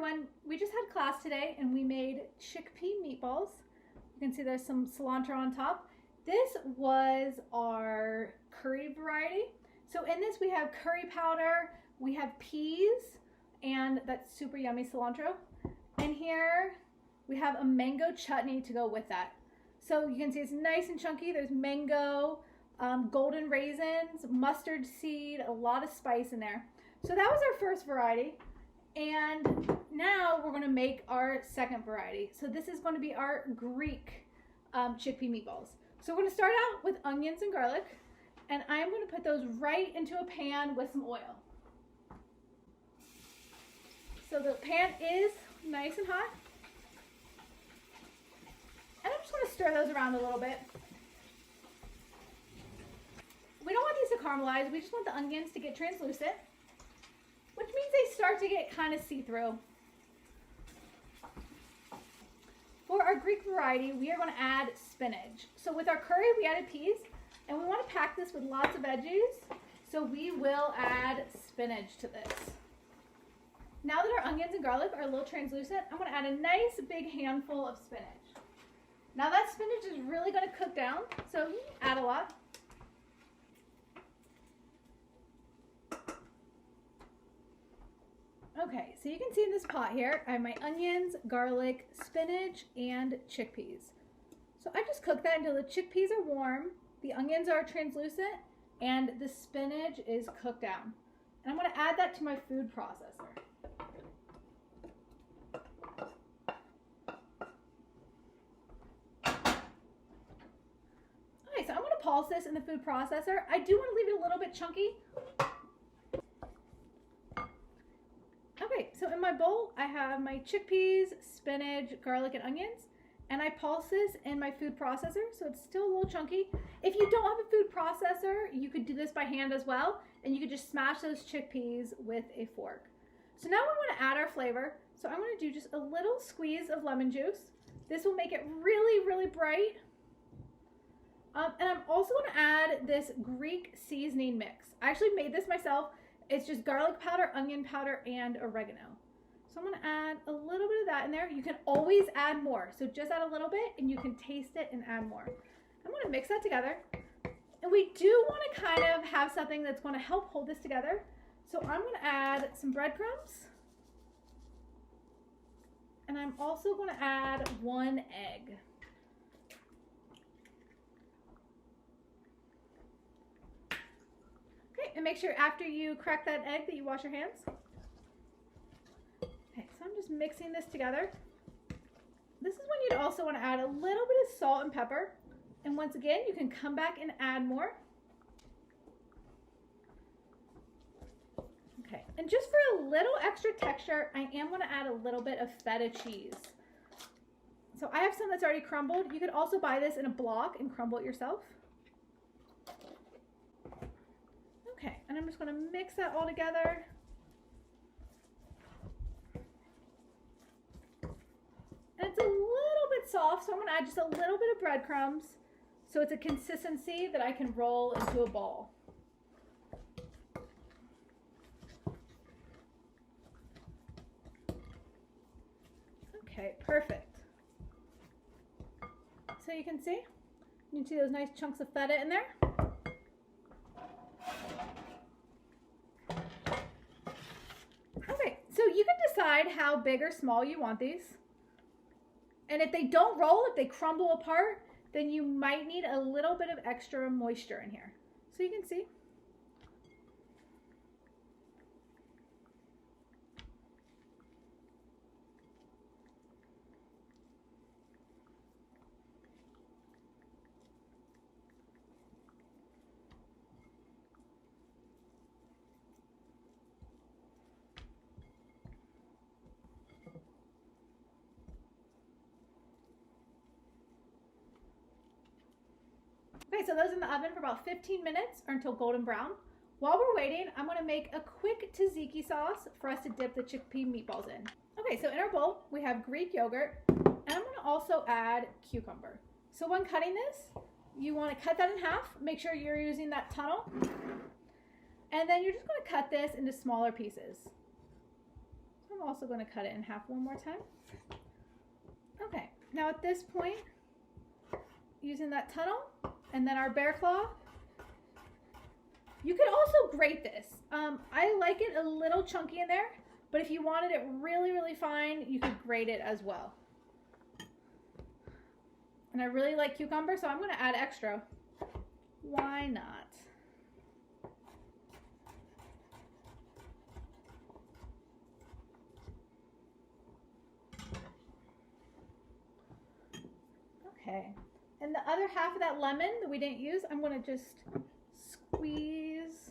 everyone. We just had class today and we made chickpea meatballs. You can see there's some cilantro on top. This was our curry variety. So in this we have curry powder, we have peas, and that super yummy cilantro. And here we have a mango chutney to go with that. So you can see it's nice and chunky. There's mango, golden raisins, mustard seed, a lot of spice in there. So that was our first variety. And now we're gonna make our second variety. So this is gonna be our Greek chickpea meatballs. So we're gonna start out with onions and garlic, and I'm gonna put those right into a pan with some oil. So the pan is nice and hot. And I'm just gonna stir those around a little bit. We don't want these to caramelize, we just want the onions to get translucent, which means they start to get kind of see-through. For our Greek variety, we are going to add spinach. So with our curry, we added peas, and we want to pack this with lots of veggies, so we will add spinach to this. Now that our onions and garlic are a little translucent, I'm going to add a nice big handful of spinach. Now that spinach is really going to cook down, so add a lot. Okay, so you can see in this pot here, I have my onions, garlic, spinach, and chickpeas. So I just cook that until the chickpeas are warm, the onions are translucent, and the spinach is cooked down. And I'm going to add that to my food processor. Okay, so I'm going to pulse this in the food processor. I do want to leave it a little bit chunky. Okay, so in my bowl, I have my chickpeas, spinach, garlic, and onions, and I pulse this in my food processor, so it's still a little chunky. If you don't have a food processor, you could do this by hand as well, and you could just smash those chickpeas with a fork. So now we want to add our flavor, so I'm going to do just a little squeeze of lemon juice. This will make it really, really bright. And I'm also going to add this Greek seasoning mix. I actually made this myself. It's just garlic powder, onion powder, and oregano. So I'm going to add a little bit of that in there. You can always add more. So just add a little bit and you can taste it and add more. I'm going to mix that together. And we do want to kind of have something that's going to help hold this together. So I'm going to add some breadcrumbs. And I'm also going to add 1 egg. And make sure after you crack that egg that you wash your hands. Okay, so I'm just mixing this together. This is when you'd also want to add a little bit of salt and pepper. And once again, you can come back and add more. Okay, and just for a little extra texture, I am going to add a little bit of feta cheese. So I have some that's already crumbled. You could also buy this in a block and crumble it yourself. Okay, and I'm just going to mix that all together. And it's a little bit soft, so I'm going to add just a little bit of breadcrumbs so it's a consistency that I can roll into a ball. Okay, perfect. So you can see those nice chunks of feta in there. So you can decide how big or small you want these. And if they don't roll, if they crumble apart, then you might need a little bit of extra moisture in here. So you can see. Okay, so those in the oven for about 15 minutes or until golden brown. While we're waiting, I'm going to make a quick tzatziki sauce for us to dip the chickpea meatballs in. Okay, so in our bowl, we have Greek yogurt, and I'm going to also add cucumber. So when cutting this, you want to cut that in half. Make sure you're using that tunnel. And then you're just going to cut this into smaller pieces. So I'm also going to cut it in half one more time. Okay, now at this point, using that tunnel and then our bear claw, you could also grate this. I like it a little chunky in there, but if you wanted it really, really fine, you could grate it as well. And I really like cucumber, so I'm going to add extra. Why not? Okay, and the other half of that lemon that we didn't use, I'm going to just squeeze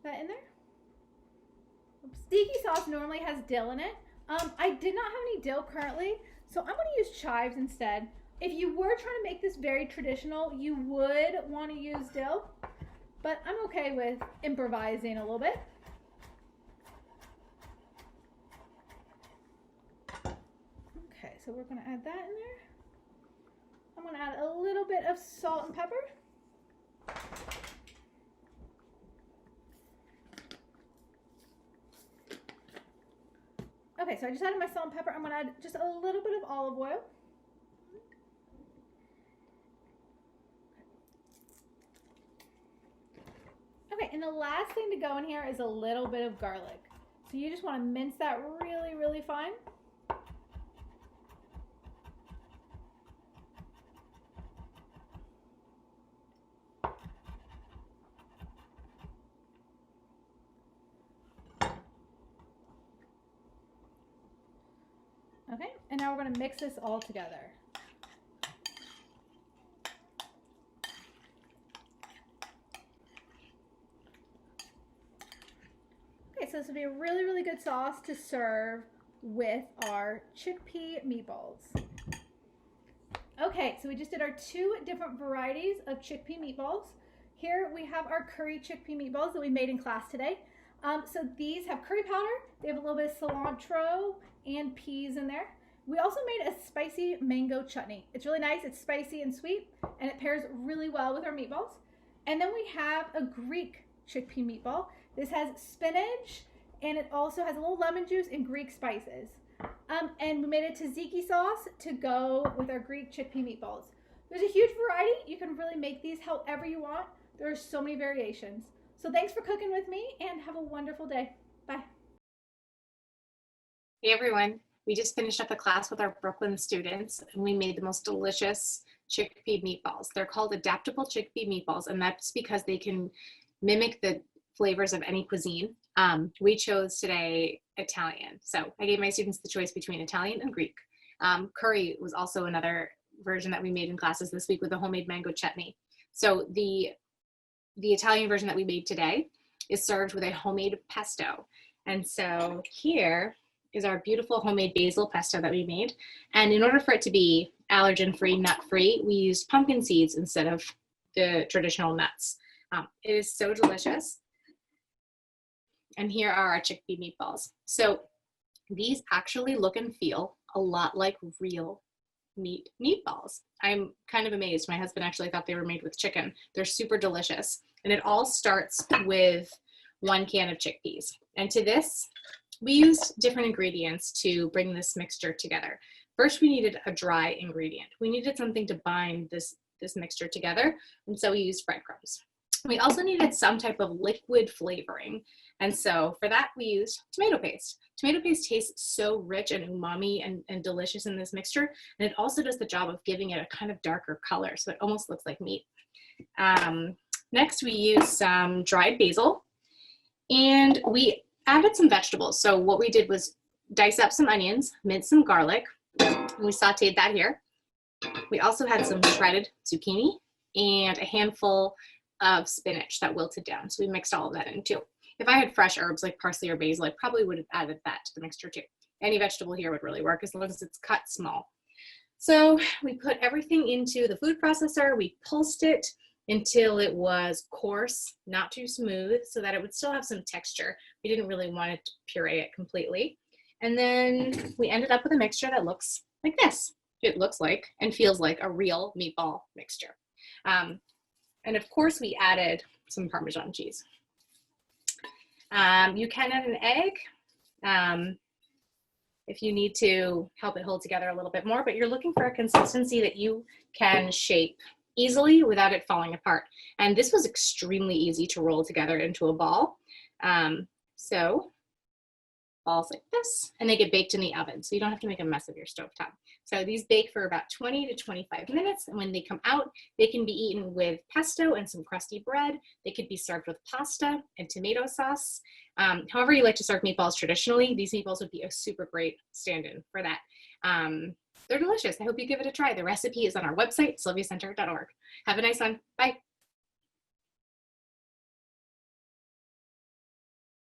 that in there. Tzatziki sauce normally has dill in it. I did not have any dill currently, so I'm going to use chives instead. If you were trying to make this very traditional, you would want to use dill, but I'm okay with improvising a little bit. Okay, so we're going to add that in there. I'm going to add a little bit of salt and pepper. Okay, so I just added my salt and pepper. I'm going to add just a little bit of olive oil. Okay, and the last thing to go in here is a little bit of garlic. So you just want to mince that really, really fine. Okay, and now we're going to mix this all together. Okay, so this will be a really, really good sauce to serve with our chickpea meatballs. Okay, so we just did our 2 different varieties of chickpea meatballs. Here we have our curry chickpea meatballs that we made in class today. So these have curry powder, they have a little bit of cilantro and peas in there. We also made a spicy mango chutney. It's really nice, it's spicy and sweet, and it pairs really well with our meatballs. And then we have a Greek chickpea meatball. This has spinach, and it also has a little lemon juice and Greek spices. And we made a tzatziki sauce to go with our Greek chickpea meatballs. There's a huge variety. You can really make these however you want. There are so many variations. So thanks for cooking with me, and have a wonderful day. Bye. Hey everyone, we just finished up a class with our Brooklyn students, and we made the most delicious chickpea meatballs. They're called Adaptable Chickpea Meatballs, and that's because they can mimic the flavors of any cuisine. We chose today Italian, so I gave my students the choice between Italian and Greek. Curry was also another version that we made in classes this week with a homemade mango chutney. So the Italian version that we made today is served with a homemade pesto. And so here is our beautiful homemade basil pesto that we made. And in order for it to be allergen-free, nut-free, we used pumpkin seeds instead of the traditional nuts. It is so delicious. And here are our chickpea meatballs. So these actually look and feel a lot like real meat meatballs. I'm kind of amazed. My husband actually thought they were made with chicken. They're super delicious. And it all starts with 1 can of chickpeas. And to this, we used different ingredients to bring this mixture together. First, we needed a dry ingredient. We needed something to bind this mixture together. And so we used breadcrumbs. We also needed some type of liquid flavoring. And so for that, we used tomato paste. Tomato paste tastes so rich and umami and delicious in this mixture. And it also does the job of giving it a kind of darker color, so it almost looks like meat. Next, we used some dried basil, and we added some vegetables. So what we did was dice up some onions, mince some garlic, and we sauteed that here. We also had some shredded zucchini and a handful of spinach that wilted down. So we mixed all of that in too. If I had fresh herbs like parsley or basil, I probably would have added that to the mixture too. Any vegetable here would really work as long as it's cut small. So we put everything into the food processor. We pulsed it until it was coarse, not too smooth, so that it would still have some texture. We didn't really want to puree it completely. And then we ended up with a mixture that looks like this. It looks like and feels like a real meatball mixture. And of course, we added some Parmesan cheese. You can add an egg. if you need to help it hold together a little bit more, but you're looking for a consistency that you can shape easily without it falling apart. And this was extremely easy to roll together into a ball. So balls like this, and they get baked in the oven, so you don't have to make a mess of your stovetop. So these bake for about 20 to 25 minutes, and when they come out, they can be eaten with pesto and some crusty bread. They could be served with pasta and tomato sauce. However you like to serve meatballs traditionally, these meatballs would be a super great stand-in for that. They're delicious. I hope you give it a try. The recipe is on our website, sylviacenter.org. Have a nice one. Bye.